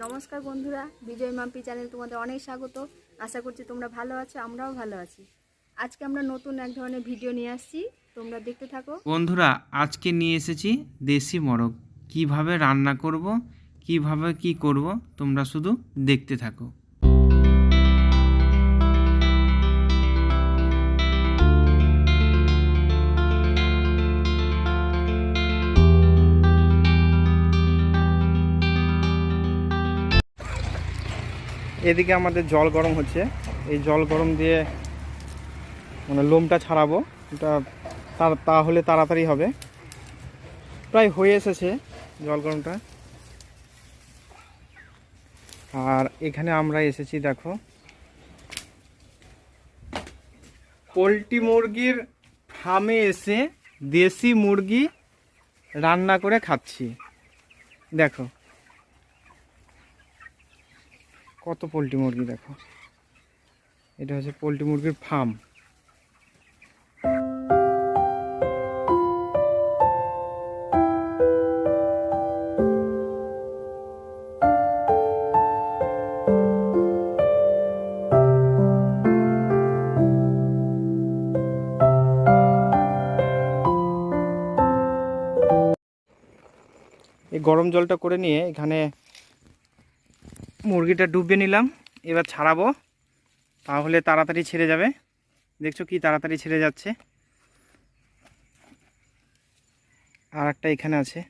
নমস্কার বন্ধুরা, বিজয় মাম্পি চ্যানেল তোমাদের অনেক স্বাগত। আশা করছি তোমরা ভালো আছো, আমরাও ভালো আছি। আজকে আমরা নতুন এক ধরনের ভিডিও নিয়ে আসছি, তোমরা দেখতে থাকো। বন্ধুরা, আজকে নিয়ে এসেছি দেশি মোরগ। কিভাবে রান্না করব, কিভাবে কি করব, তোমরা শুধু দেখতে থাকো। এদিকে আমাদের জল গরম হচ্ছে। এই জল গরম দিয়ে মানে লোমটা ছাড়াবো, এটা তাহলে তাড়াতাড়ি হবে। প্রায় হয়ে এসেছে জল গরমটা। আর এখানে আমরা এসেছি, দেখো, পোলট্রি মুরগির ফার্মে এসে দেশি মুরগি রান্না করে খাচ্ছি। দেখো কত পোলট্রি মুরগি, দেখো, এটা হচ্ছে পোলট্রি মুরগির ফার্ম। এই গরম জলটা করে নিয়ে এখানে মুরগিটা ডুবিয়ে নিলাম। এবার ছাড়াবো, তাহলে তাড়াতাড়ি ছেড়ে যাবে। দেখছো কি তাড়াতাড়ি ছেড়ে যাচ্ছে। আর একটা এখানে আছে।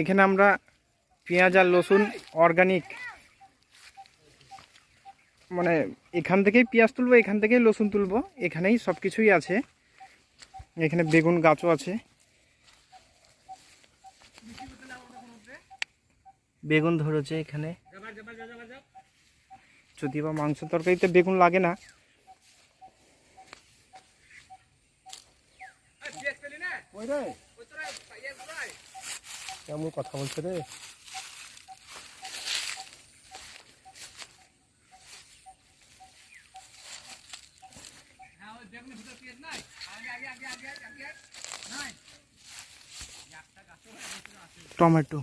এখানে আমরা পেঁয়াজ আর রসুন অর্গানিক, মানে এখান থেকেই পেঁয়াজ তুলবো, এখান থেকেই রসুন তুলবো, এখানেই সব কিছুই আছে। এখানে বেগুন গাছও আছে, বেগুন ধরেছে এখানে। যদি বা মাংস তরকারিতে বেগুন লাগে না। কেমন কথা বলছে রে। টমেটো,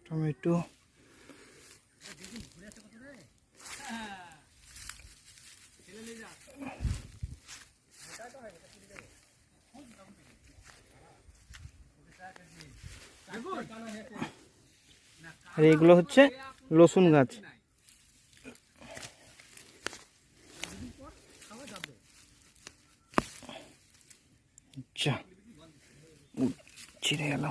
টমেটো, আর এগুলো হচ্ছে রসুন গাছ। আচ্ছা, ছিঁড়ে গেল।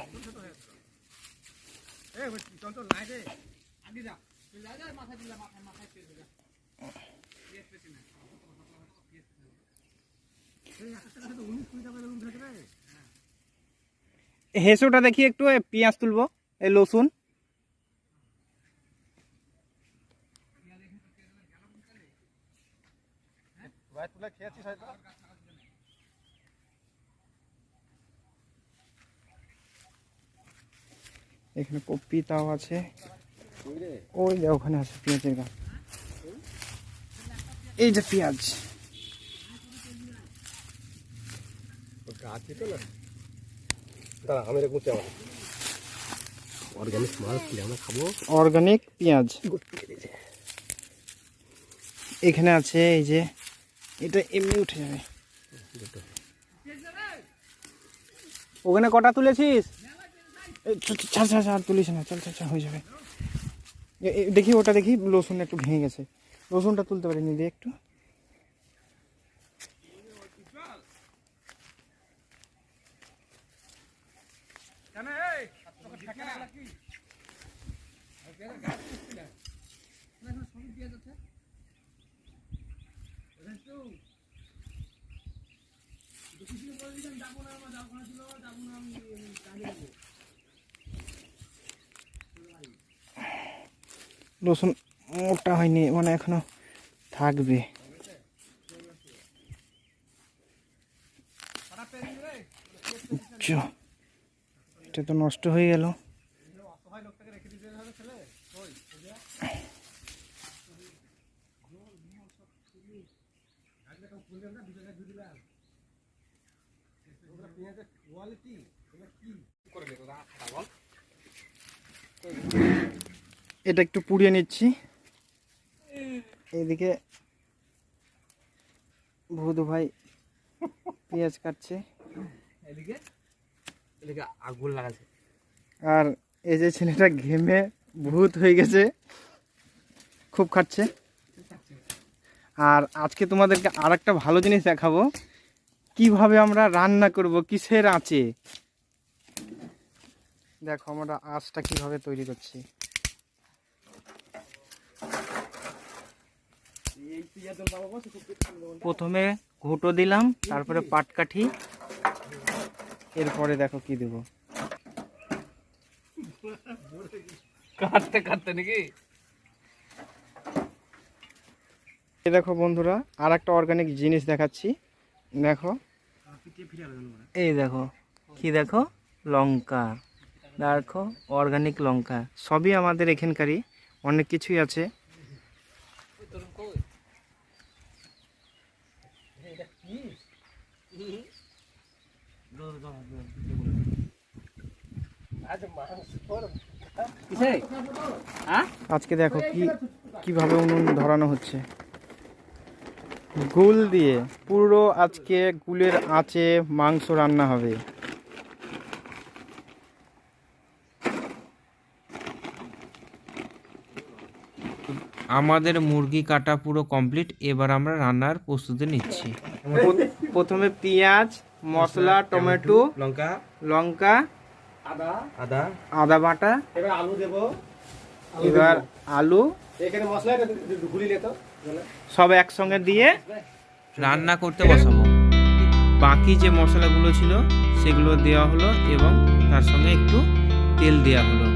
হেসোটা দেখি একটু, পেঁয়াজ তুলবো, এই রসুন। এখানে কপি তাও আছে, ওই যে ওখানে আছে পেঁয়াজের গাছ। এই যে পেঁয়াজ, অর্গানিক মাল কিনে আমরা খাবো। অর্গানিক পেঁয়াজ এখানে আছে, এই যে এটা এমনি উঠে যাবে। ওখানে কটা তুলেছিস? ছাড় ছাড় ছাড়, তুলিস না, চল চল চল, হয়ে যাবে। দেখি ওটা, দেখি রসুন একটু ভেঙে গেছে, রসুনটা তুলতে পারিনি, দিয়ে একটু। রসুন মোটা হয়নি, মানে এখনো থাকবে। এটা তো নষ্ট হয়ে গেল। এটা একটু পুড়িয়ে নিচ্ছি। এইদিকে ভুদু ভাই পেঁয়াজ কাটছে, আগুন লাগাচ্ছে। আর এই যে ছেলেটা ঘেমে ভূত হয়ে গেছে, খুব খাচ্ছে। আর আজকে তোমাদেরকে আর একটা ভালো জিনিস দেখাবো, কিভাবে আমরা রান্না করব, কিসের আঁচে। দেখো আমরা আঁচটা কিভাবে তৈরি করছি। প্রথমে ঘুঁটো দিলাম, তারপরে পাটকাঠি, এরপরে দেখো কি দেব। কাটতে কাটতে নাকি? এই দেখো বন্ধুরা, আর একটা অর্গানিক জিনিস দেখাচ্ছি, দেখো। এই দেখো কি, দেখো লঙ্কা, দেখো অর্গানিক লঙ্কা, সবই আমাদের এখানকারই, অনেক কিছুই আছে। আজকে দেখো কিভাবে উনুন ধরানো হচ্ছে, গুল দিয়ে। পুরো আজকে গুলের আঁচে মাংস রান্না হবে। আমাদের মুরগি কাটা পুরো কমপ্লিট, এবার আমরা রান্নার প্রস্তুতি নিচ্ছি। প্রথমে পেঁয়াজ, মশলা, টমেটো, লঙ্কা, আদা বাটা, এবার আলু দেবো, এবার আলু, এখানে মশলা গুলি তো সব একসঙ্গে দিয়ে রান্না করতে বসাবো। বাকি যে মশলাগুলো ছিল সেগুলো দেওয়া হলো এবং তার সঙ্গে একটু তেল দেওয়া হলো।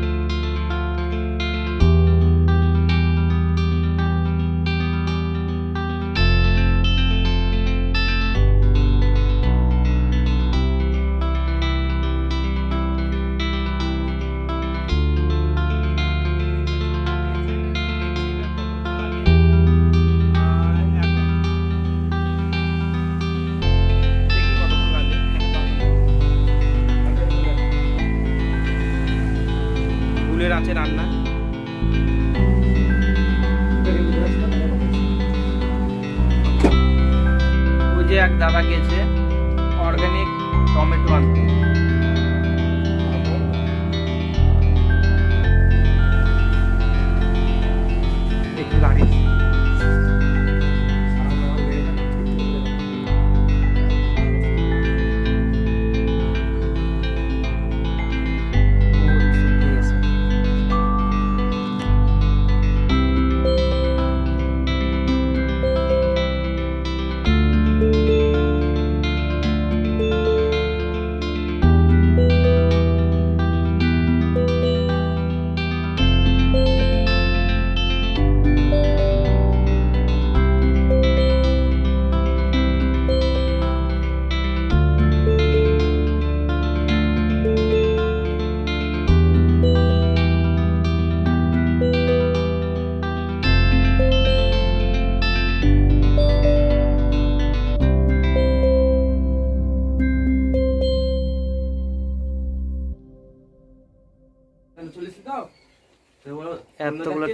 গুলের আঁচে রান্না। ওই যে এক দাদা গেছে অর্গানিক টমেটো আনতে, একটু দাঁড়িয়ে।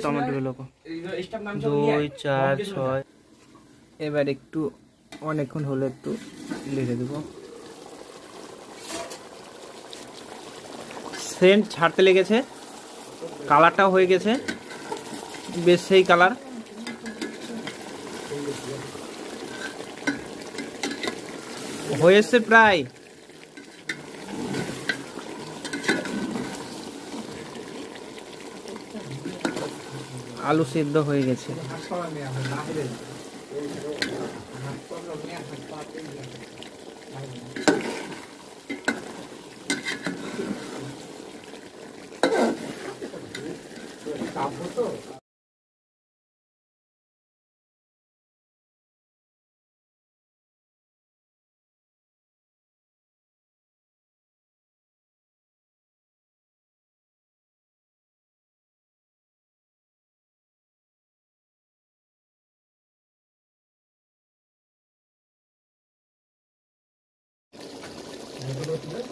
টমেটোগুলো 2 4 6। এবার একটু অনেকক্ষণ হলে একটু লেগে দেবো। সেন্ট ছাড়তে লেগেছে, কালারটাও হয়ে গেছে বেশ সেই কালার। হয়েছে প্রায়। আলু সিদ্ধ হয়ে গেছে।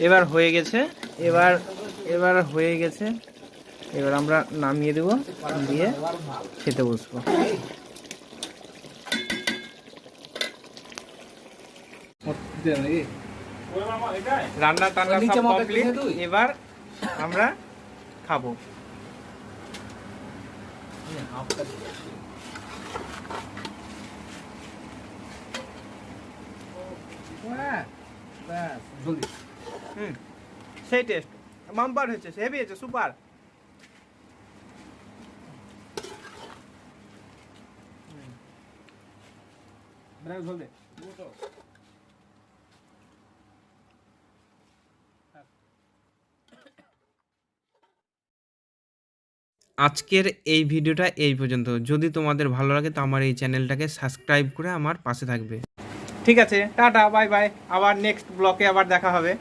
এবার হয়ে গেছে, এবার হয়ে গেছে। এবার আমরা নামিয়ে দেব, দিয়ে খেতে বসবো। রান্না টান্না সব কমপ্লিট, এবার আমরা খাবো। সেই টেস্ট মাম্পার হয়েছে, হেভি হয়েছে, সুপার। আজকের এই ভিডিওটা এই পর্যন্ত। যদি তোমাদের ভালো লাগে তো আমার এই চ্যানেলটাকে সাবস্ক্রাইব করে আমার পাশে থাকবে। ঠিক আছে, টাটা, বাই বাই। আবার নেক্সট ব্লকে আবার দেখা হবে।